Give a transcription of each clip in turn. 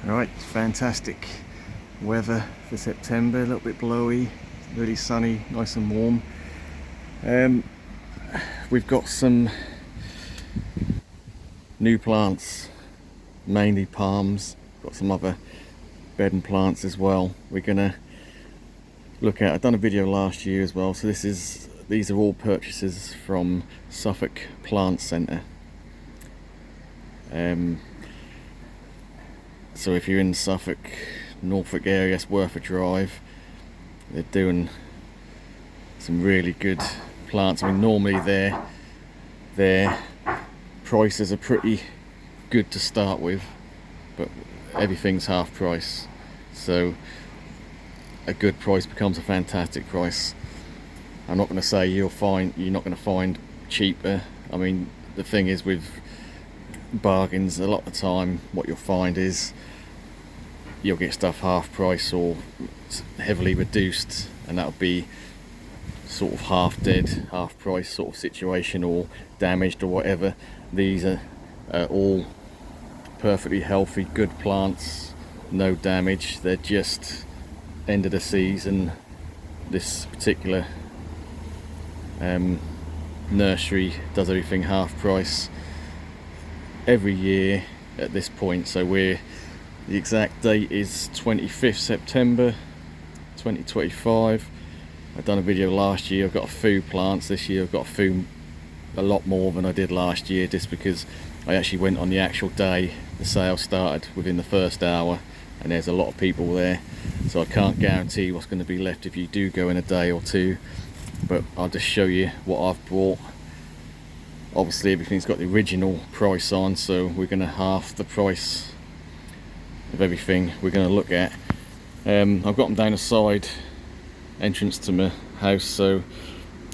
Alright, fantastic weather for September, a little bit blowy, really sunny, nice and warm. We've got some new plants, mainly palms, got some other bed and plants as well. We're gonna look at, I've done a video last year as well, so these are all purchases from Suffolk Plant Centre. So if you're in Suffolk, Norfolk area, it's worth a drive. They're doing some really good plants. I mean, normally their prices are pretty good to start with, but everything's half price. So a good price becomes a fantastic price. I'm not going to say you're not going to find cheaper. I mean, the thing is with bargains, a lot of the time what you'll find is you'll get stuff half price or heavily reduced, and that'll be sort of half dead, half price sort of situation, or damaged or whatever. These are all perfectly healthy, good plants, no damage. They're just end of the season. This particular nursery does everything half price every year at this point. So the exact date is 25th September 2025. I've done a video last year. I've got a few plants. This year I've got a lot more than I did last year, just because I actually went on the actual day the sale started within the first hour, and there's a lot of people there, so I can't guarantee what's going to be left if you do go in a day or two, but I'll just show you what I've bought. Obviously everything's got the original price on, so we're going to half the price of everything we're going to look at. I've got them down the side entrance to my house, so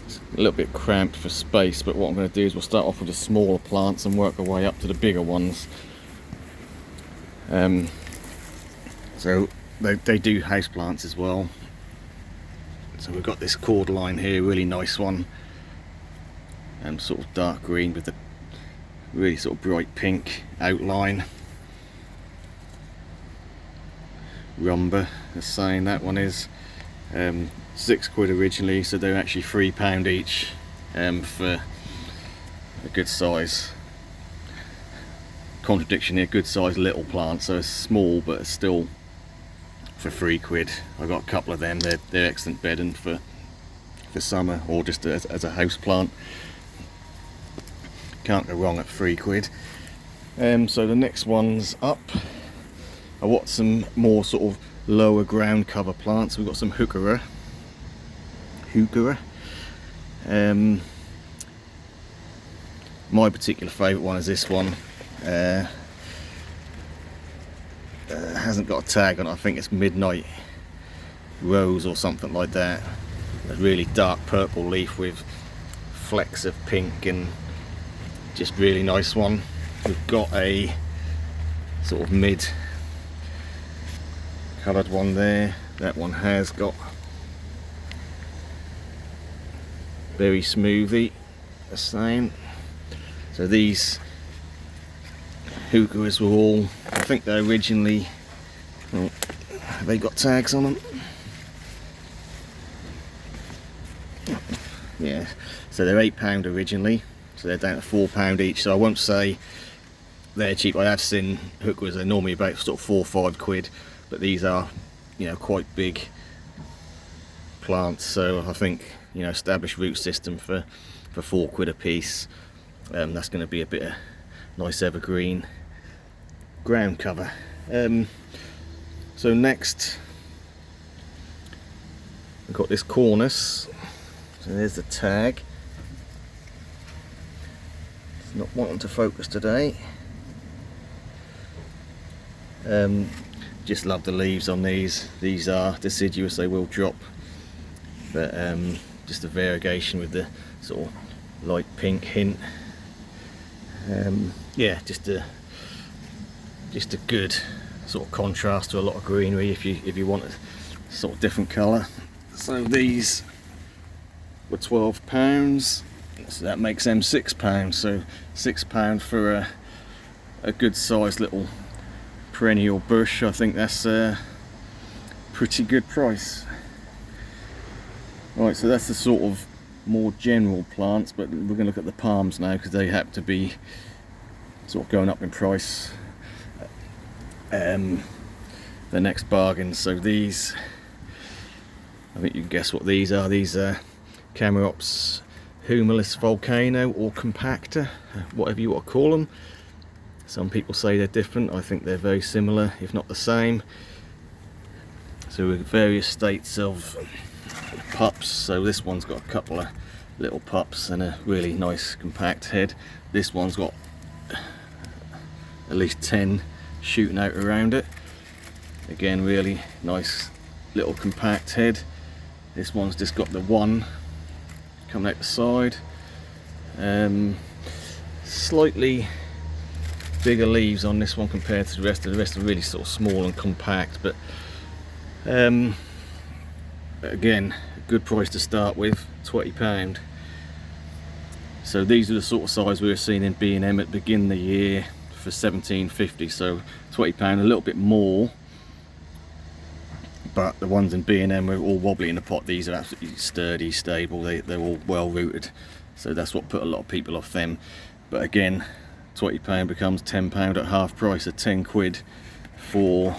it's a little bit cramped for space, but what I'm going to do is we'll start off with the smaller plants and work our way up to the bigger ones. So they do house plants as well. So we've got this cordyline here, really nice one, sort of dark green with the really sort of bright pink outline. Rumba, the saying, that one is £6 originally, so they're actually £3 each for a good size. Contradiction here, good size little plant, so it's small but it's still for £3. I got a couple of them. They're excellent bedding for summer, or just as a house plant. Can't go wrong at £3. So the next one's up. I want some more sort of lower ground cover plants. We've got some heuchera. My particular favourite one is this one. Hasn't got a tag on it. I think it's Midnight Rose or something like that. A really dark purple leaf with flecks of pink, and just really nice one. We've got a sort of mid coloured one there. That one has got very smoothie, the same. So these heucheras were all, I think they originally, well, have they got tags on them? Yeah, so they're £8 originally, so they're down to £4 each. So I won't say they're cheap. I have seen heucheras, they're normally about sort of £4 or £5, but these are, quite big plants. So I think, established root system for £4 a piece. That's going to be a bit of nice evergreen ground cover. So next we've got this cornus. So there's the tag. It's not wanting to focus today. Just love the leaves on these. These are deciduous, they will drop, but just a variegation with the sort of light pink hint. Yeah, just a good sort of contrast to a lot of greenery if you want a sort of different colour. So these were £12, so that makes them £6. So £6 for a good sized little perennial bush, I think that's a pretty good price. Right, so that's the sort of more general plants, but we're going to look at the palms now because they happen to be sort of going up in price. The next bargain. So these, I think you can guess what these are. These are Chamaerops humilis volcano or compacta, whatever you want to call them. Some people say they're different. I think they're very similar, if not the same. So with various states of pups. So this one's got a couple of little pups and a really nice compact head. This one's got at least 10 shooting out around it. Again, really nice little compact head. This one's just got the one coming out the side. Slightly bigger leaves on this one compared to the rest. The rest are really sort of small and compact, but again, a good price to start with, £20. So these are the sort of size we were seeing in B&M at the beginning of the year for £17.50. So £20, a little bit more, but the ones in B&M were all wobbly in the pot. These are absolutely sturdy, stable. They're all well rooted, so that's what put a lot of people off them. But again, £20 becomes £10 at half price, at 10 quid for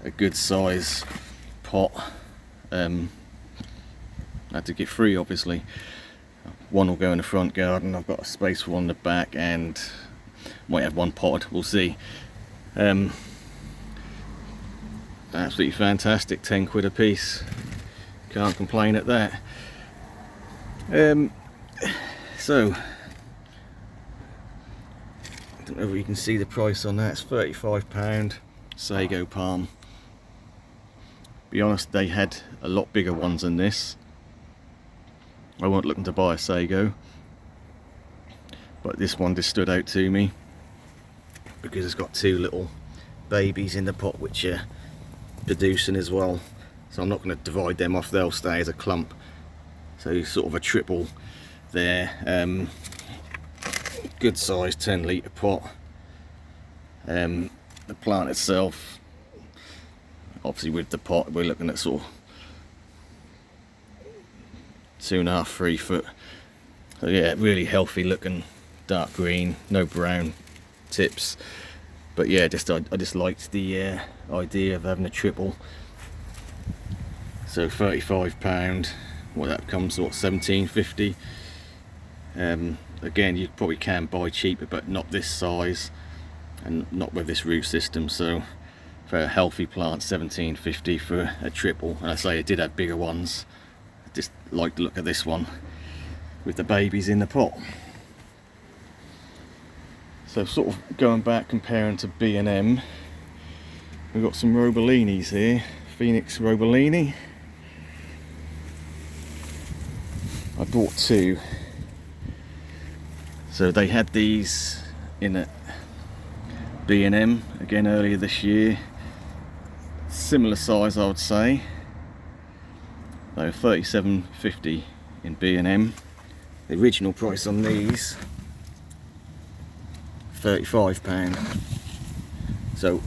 a good size pot. I had to get free, obviously. One will go in the front garden. I've got a space for one in the back, and might have one potted, we'll see. Absolutely fantastic, 10 quid a piece. Can't complain at that. So I don't know if you can see the price on that. It's £35 sago palm. Be honest, they had a lot bigger ones than this. I wasn't looking to buy a sago, but this one just stood out to me because it's got two little babies in the pot which are producing as well. So I'm not going to divide them off, they'll stay as a clump. So sort of a triple there. Good size 10 litre pot. The plant itself, obviously with the pot we're looking at sort of 2.5, 3 foot. So yeah, really healthy looking, dark green, no brown tips. But yeah, I just liked the idea of having a triple. So £35, well that comes what, £17.50. Again, you probably can buy cheaper, but not this size and not with this root system. So for a healthy plant, £17.50 for a triple. And I say it did have bigger ones. I just like the look of this one with the babies in the pot. So sort of going back, comparing to B&M, we've got some Robolinis here, Phoenix Robolini. I bought two. So they had these in a B&M again earlier this year. Similar size, I would say. They were £37.50 in B&M. The original price on these, £35. So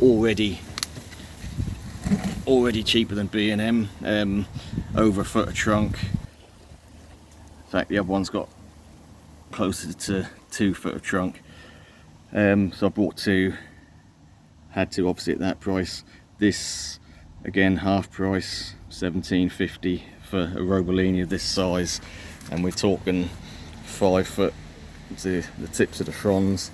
already cheaper than B&M. Over a foot a trunk. In fact, the other one's got closer to 2 foot of trunk. So I bought two. Had to, obviously, at that price. This again half price, £17.50 for a Robolini of this size, and we're talking 5 foot to the tips of the fronds.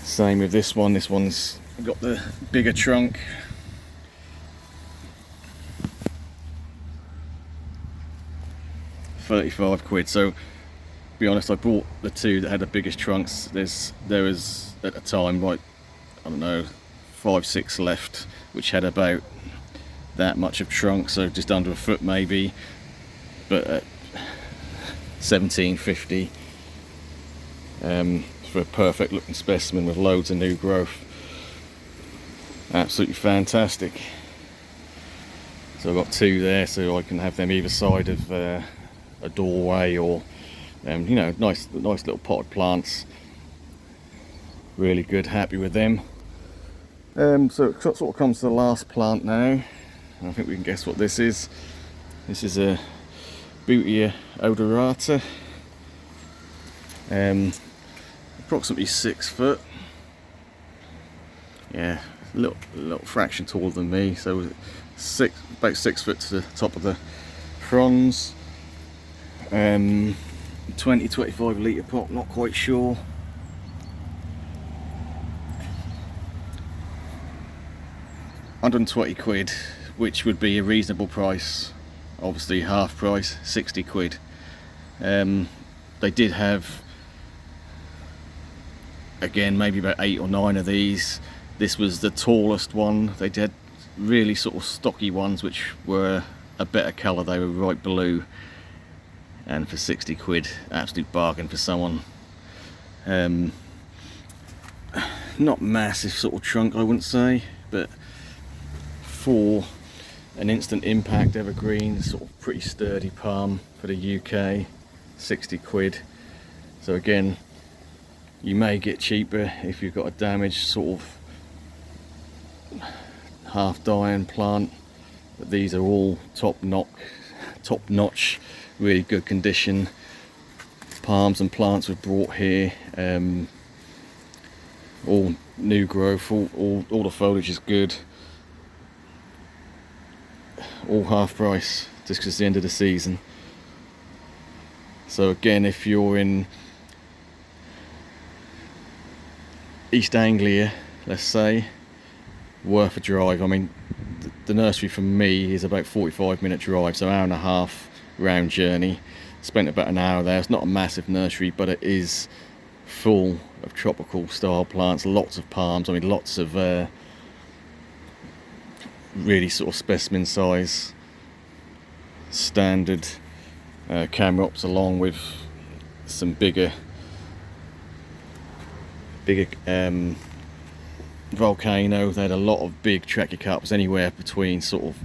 Same with this one. This one's got the bigger trunk. £35. So be honest, I bought the two that had the biggest trunks. There was at the time, like, I don't know, 5, 6 left which had about that much of trunk, so just under a foot maybe, but at £17.50 for a perfect looking specimen with loads of new growth. Absolutely fantastic. So I've got two there, so I can have them either side of a doorway, or you know, nice little potted plants. Really good, happy with them. So it sort of comes to the last plant now. I think we can guess what this is. This is a Bootea odorata. Approximately 6 foot. Yeah, a little fraction taller than me. So about 6 foot to the top of the fronds. 20-25 litre pot, not quite sure. £120, which would be a reasonable price. Obviously half price, 60 quid. They did have, again, maybe about 8 or 9 of these. This was the tallest one. They did really sort of stocky ones which were a better colour, they were right blue. And for 60 quid, absolute bargain for someone. Not massive sort of trunk, I wouldn't say, but for an instant impact evergreen, sort of pretty sturdy palm for the UK, 60 quid. So again, you may get cheaper if you've got a damaged sort of half dying plant, but these are all top notch, really good condition palms and plants we've brought here. All new growth, all the foliage is good. All half price, just because it's the end of the season. So again, if you're in East Anglia, let's say, worth a drive. I mean, the nursery from me is about 45-minute drive, so hour and a half round journey. Spent about an hour there. It's not a massive nursery, but it is full of tropical style plants, lots of palms. I mean, lots of really sort of specimen size standard Camerops, along with some bigger Volcano. They had a lot of big Trachycarps, anywhere between sort of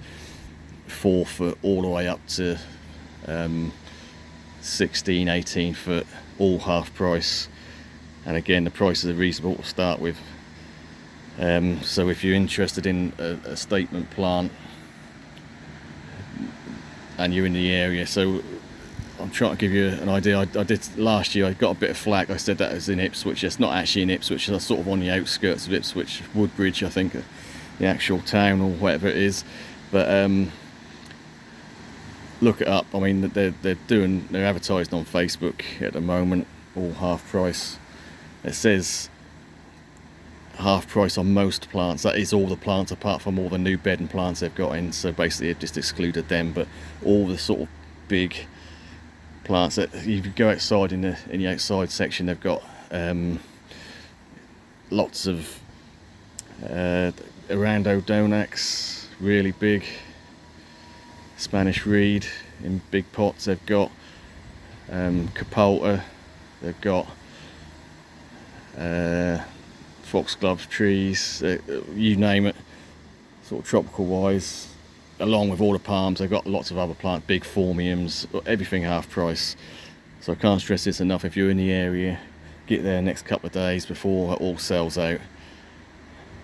4 foot all the way up to 16-18 foot, all half price. And again, the prices are reasonable to start with. So if you're interested in a statement plant and you're in the area, so I'm trying to give you an idea. I did last year, I got a bit of flack. I said that was in Ipswich. It's not actually in Ipswich, it's sort of on the outskirts of Ipswich, Woodbridge, I think, the actual town or whatever it is. But look it up. I mean, they're advertising on Facebook at the moment, all half price. It says half price on most plants. That is all the plants apart from all the new bedding plants they've got in, so basically they've just excluded them. But all the sort of big plants that you go outside in the outside section, they've got lots of Arando Donax, really big, Spanish reed in big pots. They've got Capulta, they've got foxglove trees, you name it, sort of tropical wise, along with all the palms. They've got lots of other plants, big Formiums, everything half price. So I can't stress this enough. If you're in the area, get there next couple of days before it all sells out.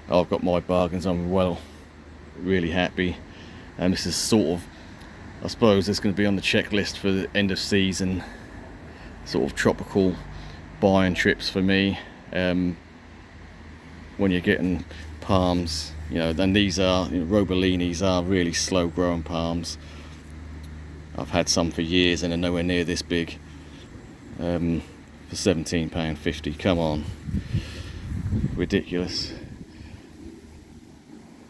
I've got my bargains, I'm really happy. And this is sort of, I suppose it's going to be on the checklist for the end of season sort of tropical buying trips for me. When you're getting palms, you know, then these are, Robollinis are really slow growing palms. I've had some for years and they're nowhere near this big. For £17.50, come on, ridiculous.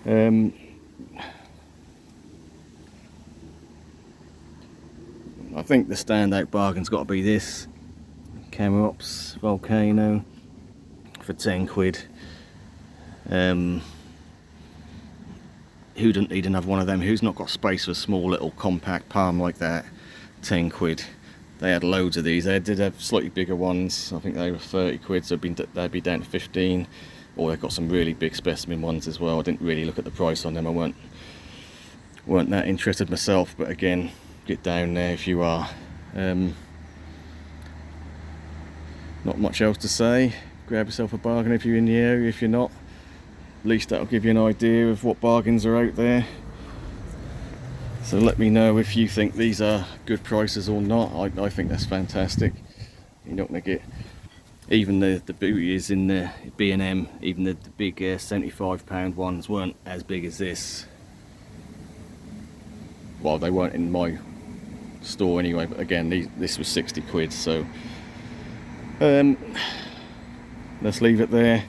I think the standout bargain's got to be this Camerops Volcano for 10 quid. Who doesn't need another one of them? Who's not got space for a small little compact palm like that? 10 quid. They had loads of these. They did have slightly bigger ones. I think they were 30 quid, so they'd be down to 15. Or they've got some really big specimen ones as well. I didn't really look at the price on them. I weren't that interested myself, but again, get down there if you are. Not much else to say. Grab yourself a bargain if you're in the area. If you're not, at least that'll give you an idea of what bargains are out there. So let me know if you think these are good prices or not. I think that's fantastic. You're not going to get, even the booties in the B&M, even the big £75 ones weren't as big as this. Well, they weren't in my store anyway, but again, this was 60 quid, so let's leave it there.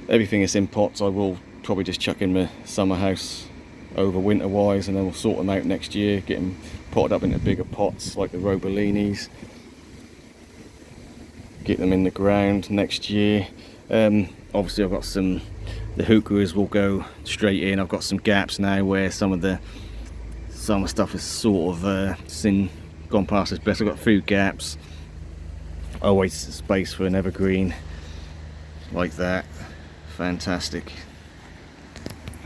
Everything is in pots. I will probably just chuck in my summer house over winter wise, and then we'll sort them out next year, get them potted up into bigger pots like the Robolinis, get them in the ground next year. Obviously I've got the heucheras will go straight in. I've got some gaps now where some of the summer stuff is sort of gone past its best. I've got a few gaps. Always space for an evergreen like that. Fantastic.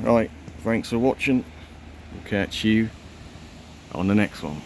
Right, thanks for watching. We'll catch you on the next one.